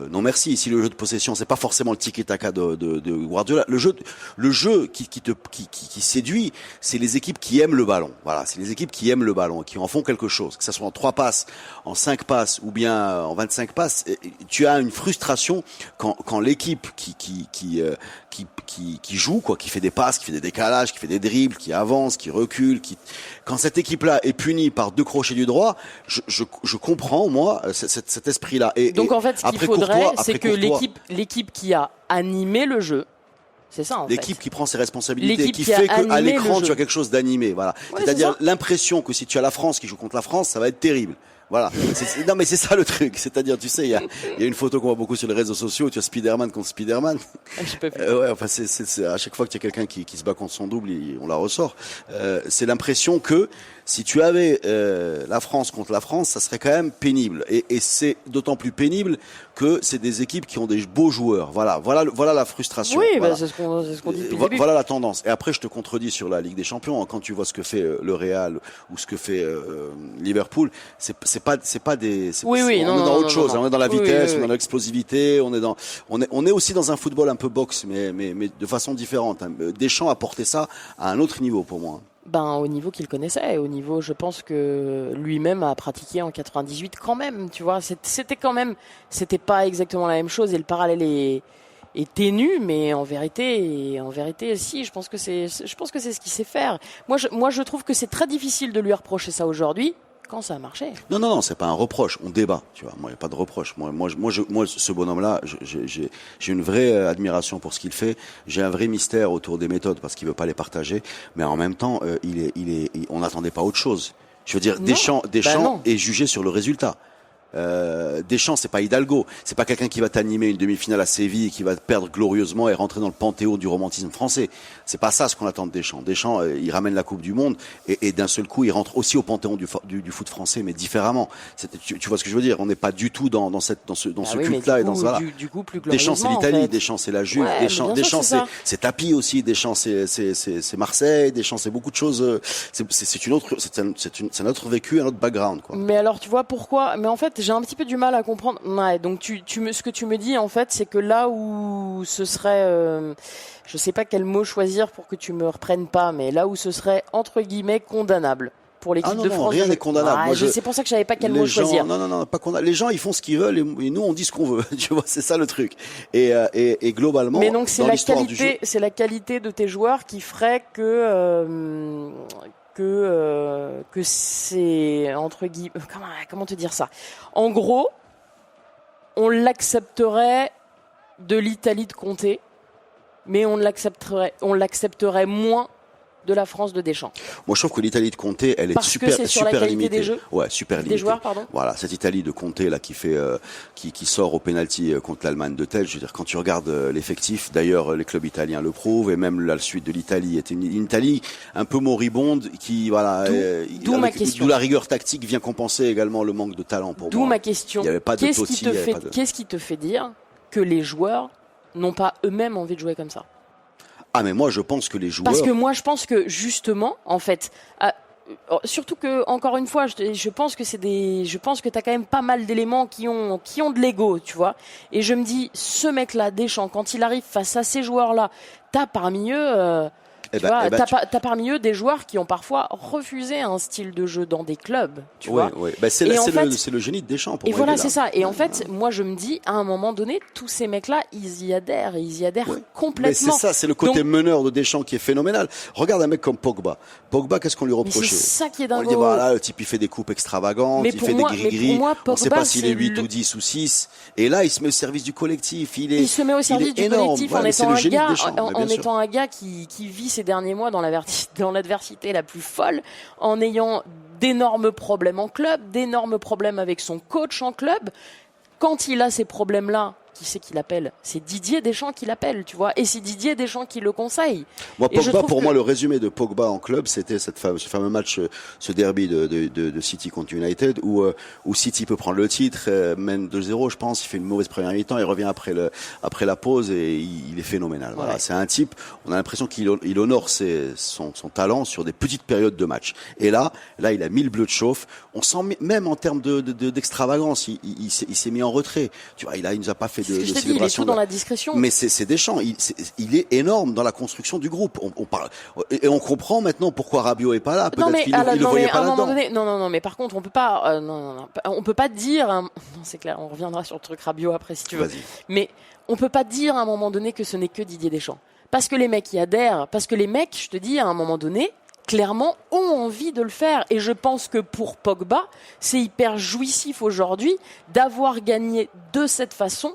non merci. Si le jeu de possession c'est pas forcément le tiki-taka de Guardiola, le jeu qui séduit, c'est les équipes qui aiment le ballon. Voilà, c'est les équipes qui aiment le ballon, qui en font quelque chose, que ça soit en 3 passes, en 5 passes ou bien en 25 passes. Tu as une frustration quand l'équipe qui joue, quoi, qui fait des passes, qui fait des décalages, qui fait des dribbles, qui avance, qui recule, quand cette équipe-là est punie par 2 crochets du droit, je comprends, moi, cet esprit-là. Donc en fait, ce qu'il faudrait, c'est que l'équipe qui a animé le jeu, c'est ça, l'équipe qui prend ses responsabilités, qui fait qu'à l'écran, tu as quelque chose d'animé. Voilà. Ouais, c'est-à-dire l'impression que si tu as la France qui joue contre la France, ça va être terrible. Voilà. Non, mais c'est ça le truc. C'est-à-dire, tu sais, il y a une photo qu'on voit beaucoup sur les réseaux sociaux où tu as Spider-Man contre Spider-Man. Ouais, enfin, c'est à chaque fois que tu as quelqu'un qui se bat contre son double, on la ressort. C'est l'impression que si tu avais la France contre la France, ça serait quand même pénible. Et c'est d'autant plus pénible que c'est des équipes qui ont des beaux joueurs. Voilà la frustration. Oui, voilà. c'est ce qu'on dit depuis le début. Voilà la tendance. Et après, je te contredis sur la Ligue des Champions. Quand tu vois ce que fait le Real ou ce que fait Liverpool, c'est pas des. On est dans autre chose. On est dans la vitesse, on est dans l'explosivité, on est aussi dans un football un peu boxe, mais de façon différente. Deschamps a porté ça à un autre niveau pour moi. Au niveau qu'il connaissait, au niveau, je pense que lui-même a pratiqué en 98 quand même, tu vois. C'était pas exactement la même chose et le parallèle est ténu, mais en vérité, si, je pense que c'est ce qu'il sait faire. Moi, je trouve que c'est très difficile de lui reprocher ça aujourd'hui. Quand ça a marché. Non, c'est pas un reproche. On débat, tu vois. Moi, il n'y a pas de reproche. Moi, ce bonhomme-là, j'ai une vraie admiration pour ce qu'il fait. J'ai un vrai mystère autour des méthodes parce qu'il veut pas les partager. Mais en même temps, on n'attendait pas autre chose. Je veux dire, Deschamps est jugé sur le résultat. Deschamps, c'est pas Hidalgo, c'est pas quelqu'un qui va t'animer une demi-finale à Séville et qui va perdre glorieusement et rentrer dans le panthéon du romantisme français. C'est pas ça ce qu'on attend de Deschamps. Deschamps, il ramène la Coupe du Monde et d'un seul coup, il rentre aussi au panthéon du foot français, mais différemment. Tu vois ce que je veux dire? On n'est pas du tout dans ce culte-là et dans ça. Du coup, plus glorieusement. Deschamps, c'est l'Italie, en fait. Deschamps, c'est la Juve, ouais, Deschamps, c'est Tapi aussi, Deschamps, c'est Marseille, Deschamps, c'est beaucoup de choses. C'est notre vécu, un autre background, quoi. Mais alors, tu vois pourquoi? Mais en fait, j'ai un petit peu du mal à comprendre. Ouais, donc ce que tu me dis en fait, c'est que là où ce serait, je sais pas quel mot choisir pour que tu me reprennes pas, mais là où ce serait entre guillemets condamnable pour l'équipe de France. Non, rien n'est condamnable. C'est pour ça que je savais pas quel mot choisir. Non, pas condamnable. Les gens, ils font ce qu'ils veulent et nous, on dit ce qu'on veut. Tu vois, c'est ça le truc. Et globalement, mais donc c'est la qualité de tes joueurs qui ferait que c'est entre guillemets, comment te dire ça? En gros, on l'accepterait de l'Italie de Conte, mais on l'accepterait moins de la France de Deschamps. Moi, je trouve que l'Italie de Conte, elle est super limitée. Des jeux, ouais, super limitée. Des joueurs, pardon. Voilà, cette Italie de Conte là qui fait, qui sort au penalty contre l'Allemagne de tel. Je veux dire, quand tu regardes l'effectif, d'ailleurs, les clubs italiens le prouvent, et même la suite de l'Italie était une Italie un peu moribonde, qui d'où ma question. D'où la rigueur tactique vient compenser également le manque de talent pour moi. D'où ma question. Il n'y avait pas de Totti. Qu'est-ce qui te fait dire que les joueurs n'ont pas eux-mêmes envie de jouer comme ça? Ah, mais moi je pense que les joueurs. Parce que moi je pense que justement, en fait, surtout que encore une fois, je pense que t'as quand même pas mal d'éléments qui ont de l'ego, tu vois. Et je me dis, ce mec-là, Deschamps, quand il arrive face à ces joueurs-là, t'as parmi eux. T'as parmi eux des joueurs qui ont parfois refusé un style de jeu dans des clubs, tu vois. Oui. C'est le génie de Deschamps pour moi. Et voilà, c'est ça. Et en fait, moi je me dis, à un moment donné, tous ces mecs-là, ils y adhèrent complètement. Mais c'est ça, c'est le côté meneur de Deschamps qui est phénoménal. Regarde un mec comme Pogba. Pogba, qu'est-ce qu'on lui reprochait? C'est ça qui est dingue. On lui dit, voilà, le type il fait des coupes extravagantes, il fait des gris-gris. On sait pas s'il est 8 ou 10 ou 6. Et là, il se met au service du collectif. Il se met au service du collectif en étant un gars qui vit ces derniers mois dans l'adversité la plus folle, en ayant d'énormes problèmes en club, d'énormes problèmes avec son coach en club. Quand il a ces problèmes-là, qui c'est qui l'appelle ? C'est Didier Deschamps qui l'appelle, tu vois. Et c'est Didier Deschamps qui le conseille. Moi, Et je Pogba, trouve pour que- moi, le résumé de Pogba en club, c'était ce fameux match, ce derby de City contre United, où City peut prendre le titre, mène 2-0, je pense, il fait une mauvaise première mi-temps, il revient après la pause et il est phénoménal. Voilà, Ouais. c'est un type, on a l'impression qu'il honore son talent sur des petites périodes de match. Et là, il a mis le bleu de chauffe. On sent même en termes d'extravagance, il s'est mis en retrait. Tu vois, il nous a pas fait C'est de ce que je t'ai dit, il est célébration. tout dans la discrétion. Mais c'est Deschamps, il est énorme dans la construction du groupe. On parle et on comprend maintenant pourquoi Rabiot est pas là. Non Peut-être mais, qu'il le non, voyait mais pas à un moment là-dedans. donné, non, mais par contre, on peut pas, on peut pas dire, non, c'est clair, on reviendra sur le truc Rabiot après si tu veux. Vas-y. Mais on peut pas dire à un moment donné que ce n'est que Didier Deschamps. Parce que les mecs y adhèrent, parce que les mecs, je te dis, à un moment donné, clairement, ont envie de le faire. Et je pense que pour Pogba, c'est hyper jouissif aujourd'hui d'avoir gagné de cette façon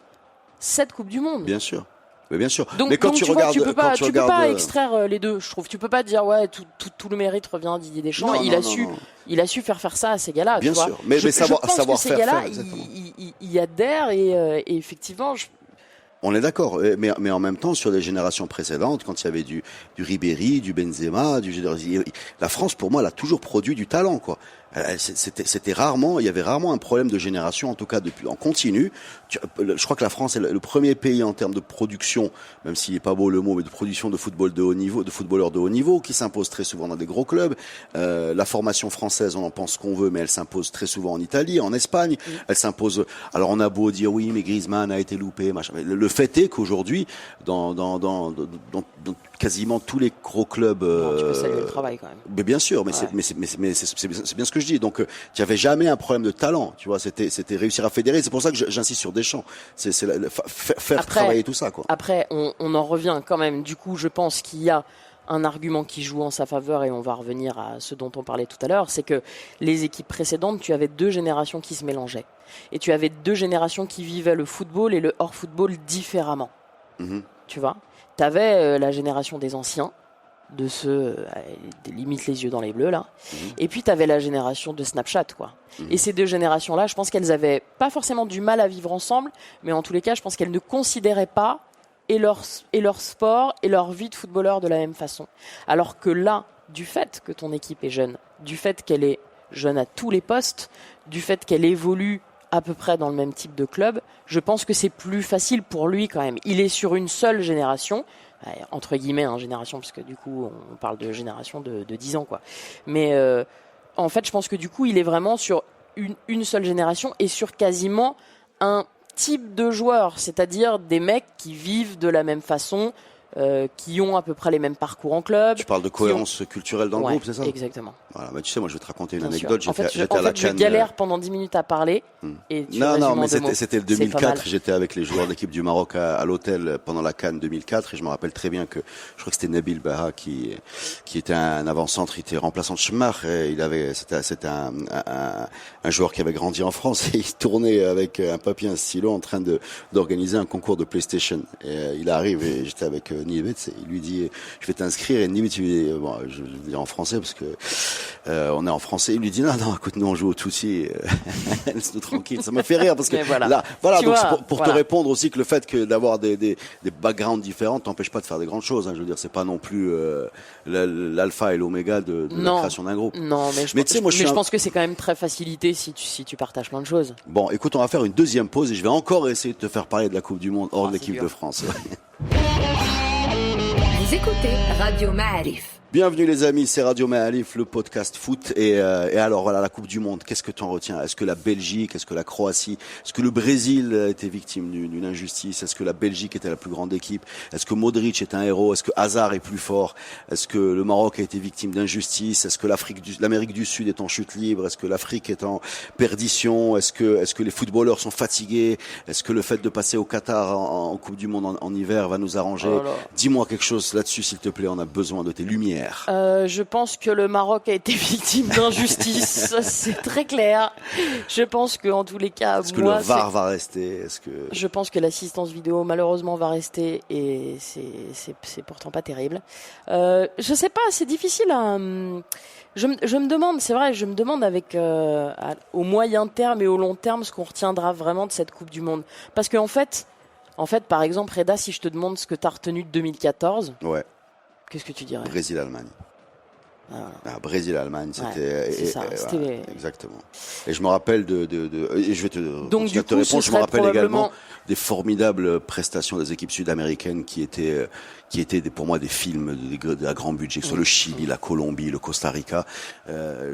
cette Coupe du Monde. Bien sûr. Mais bien sûr. Donc, mais quand tu vois, regardes, tu peux pas, quand tu peux regardes, pas extraire les deux. Je trouve, tu peux pas dire ouais, tout le mérite revient à Didier Deschamps. Non, il non, a non, su, non. il a su faire ça à ces gars-là. Bien tu vois. sûr. Mais je savoir pense faire que ces gars-là, faire, exactement. ils adhèrent et effectivement, On est d'accord, mais en même temps, sur les générations précédentes, quand il y avait du Ribéry, du Benzema, la France, pour moi, elle a toujours produit du talent, quoi. C'était rarement, il y avait rarement un problème de génération, en tout cas depuis en continu. Je crois que la France est le premier pays en termes de production, même s'il n'est pas beau le mot, mais de production de football de haut niveau, de footballeurs de haut niveau, qui s'impose très souvent dans des gros clubs. La formation française, on en pense ce qu'on veut, mais elle s'impose très souvent en Italie, en Espagne. Elle s'impose. Alors on a beau dire oui, mais Griezmann a été loupé, machin. Mais le fait est qu'aujourd'hui, dans quasiment tous les gros clubs. non, tu peux saluer le travail quand même. Mais bien sûr, mais Ouais. c'est bien ce que je dis. Donc, il n'y avait jamais un problème de talent. Tu vois, c'était réussir à fédérer. C'est pour ça que j'insiste sur Deschamps. C'est faire Après- travailler tout ça, quoi. Après, on en revient quand même. Du coup, je pense qu'il y a un argument qui joue en sa faveur et on va revenir à ce dont on parlait tout à l'heure, c'est que les équipes précédentes, tu avais deux générations qui se mélangeaient. Et tu avais deux générations qui vivaient le football et le hors-football différemment. Mhm. Tu vois, tu avais la génération des anciens, de ceux, limite les yeux dans les bleus là, et puis tu avais la génération de Snapchat, quoi. Et ces deux générations-là, je pense qu'elles avaient pas forcément du mal à vivre ensemble, mais en tous les cas, je pense qu'elles ne considéraient pas et leur sport et leur vie de footballeur de la même façon. Alors que là, du fait que ton équipe est jeune, du fait qu'elle est jeune à tous les postes, du fait qu'elle évolue à peu près dans le même type de club, je pense que c'est plus facile pour lui quand même. Il est sur une seule génération, entre guillemets, génération, parce que du coup, on parle de génération de 10 ans, quoi. Mais en fait, je pense que du coup, il est vraiment sur une seule génération et sur quasiment un type de joueurs, c'est-à-dire des mecs qui vivent de la même façon, qui ont à peu près les mêmes parcours en club. Tu parles de cohérence culturelle dans le Ouais, groupe, c'est ça? Exactement. Voilà. Bah, tu sais, moi, je vais te raconter une Bien anecdote. sûr. En fait, J'étais à la je CAN. galère pendant 10 minutes à parler. Et tu Non, résumes en mais deux mots. c'était le C'est pas 2004. mal. J'étais avec les joueurs d'équipe du Maroc à l'hôtel pendant la CAN 2004 et je me rappelle très bien que je crois que c'était Nabil Baha qui était un avant-centre, il était remplaçant de Schmach et c'était un joueur qui avait grandi en France et il tournait avec un papier, un stylo en train d'organiser un concours de PlayStation. Et il arrive et j'étais avec Nimitz et il lui dit je vais t'inscrire et Nimitz il dit bon, je vais le dire en français parce que on est en français. Il lui dit non, écoute, nous on joue au Tutsi, laisse-nous tranquille. Ça me fait rire parce que Mais voilà. là, Tu donc vois, c'est pour voilà. te répondre aussi que le fait que d'avoir des backgrounds différents t'empêche pas de faire des grandes choses. Je veux dire, c'est pas non plus l'alpha et l'oméga de la Non. création d'un groupe. Non, mais Mais tu sais, moi, je je suis pense que c'est quand même très facilité si tu partages plein de choses. Bon, écoute, on va faire une deuxième pause et je vais encore essayer de te faire parler de la Coupe du Monde hors de c'est l'équipe dur. de France. Vous écoutez Radio Ma'arif. Bienvenue les amis, c'est Radio Ma'arif, le podcast foot. Et alors voilà, la Coupe du Monde, qu'est-ce que tu en retiens? Est-ce que la Belgique, est-ce que la Croatie, est-ce que le Brésil a été victime d'une injustice? Est-ce que la Belgique était la plus grande équipe? Est-ce que Modric est un héros? Est-ce que Hazard est plus fort? Est-ce que le Maroc a été victime d'injustice? Est-ce que l'Amérique du Sud est en chute libre? Est-ce que l'Afrique est en perdition? Est-ce que les footballeurs sont fatigués? Est-ce que le fait de passer au Qatar en Coupe du Monde en hiver va nous arranger? Oh là. Dis-moi quelque chose là-dessus s'il te plaît, on a besoin de tes lumières. Je pense que le Maroc a été victime d'injustice, ça, c'est très clair. Je pense que en tous les cas, Est-ce que moi, le VAR va rester? Est-ce que je pense que l'assistance vidéo malheureusement va rester et c'est pourtant pas terrible. Je sais pas, c'est difficile à. Je me demande, c'est vrai, je me demande avec au moyen terme et au long terme ce qu'on retiendra vraiment de cette Coupe du Monde, parce qu'en fait, En fait, par exemple, Reda, si je te demande ce que tu as retenu de 2014, Ouais, qu'est-ce que tu dirais? Brésil-Allemagne. Ah. Brésil-Allemagne, c'était. c'est ça, c'était- Exactement. Et je me rappelle et je vais te, Donc, continuer du à te coup, répondre, ce je me rappelle serait également probablement- des formidables prestations des équipes sud-américaines qui étaient pour moi des films à grand budget, que ce soit le Chili, la Colombie, le Costa Rica.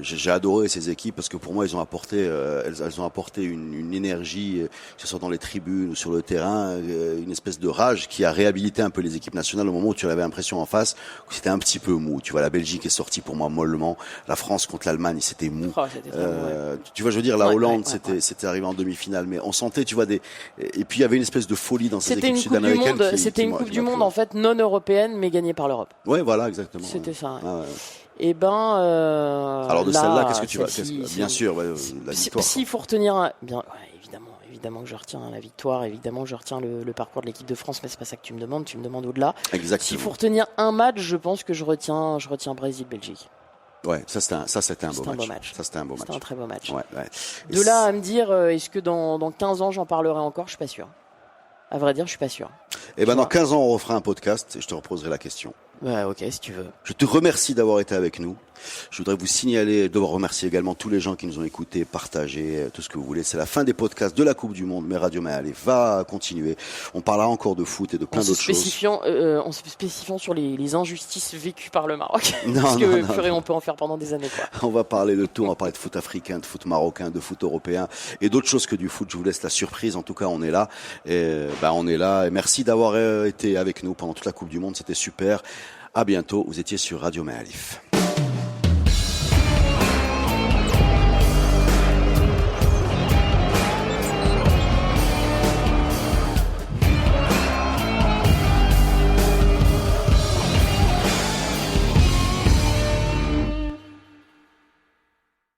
J'ai adoré ces équipes parce que pour moi, elles ont apporté une énergie, que ce soit dans les tribunes ou sur le terrain, une espèce de rage qui a réhabilité un peu les équipes nationales au moment où tu avais l'impression en face que c'était un petit peu mou. Tu vois, la Belgique est sortie pour moi mollement, la France contre l'Allemagne, c'était mou. Oh, c'était très bon, Tu vois, je veux dire, la Ouais, Hollande, ouais. c'était arrivé en demi-finale, mais on sentait, tu vois, et puis il y avait une espèce de folie dans ces C'était équipes une Coupe du sud-américaines. Monde, c'était une Coupe du Monde en fait non européenne mais gagnée par l'Europe. Ouais, voilà, exactement. C'était ça. Ouais. Ah ouais. Et ben. Alors de là, celle-là, qu'est-ce que tu vas celle-ci, bien sûr, ouais, la victoire. S'il faut retenir, évidemment que je retiens la victoire, évidemment que je retiens le parcours de l'équipe de France, mais c'est pas ça que tu me demandes au-delà. S'il Exactement. faut retenir un match, je pense que je retiens Brésil-Belgique. Ouais, ça c'était un beau beau match. match. Ça c'était un beau match. C'était un très beau match. Ouais, ouais. Et De là à me dire, est-ce que dans 15 ans j'en parlerai encore, je suis pas sûr. À vrai dire, je suis pas sûr. Et ben Tu dans vois. 15 ans on refera un podcast et je te reposerai la question. Ouais, ok, si tu veux. Je te remercie d'avoir été avec nous. Je voudrais vous signaler, de remercier également tous les gens qui nous ont écoutés, partagé, tout ce que vous voulez. C'est la fin des podcasts de la Coupe du Monde, mais Radio Ma'Alif va continuer. On parlera encore de foot et de plein d'autres choses. En se spécifiant sur les injustices vécues par le Maroc. Non, Parce non, que non, purée, non. on peut en faire pendant des années, quoi. On va parler de tout, on va parler de foot africain, de foot marocain, de foot européen et d'autres choses que du foot. Je vous laisse la surprise. En tout cas, on est là. Et, on est là. Et merci d'avoir été avec nous pendant toute la Coupe du Monde. C'était super. À bientôt. Vous étiez sur Radio Ma'Alif.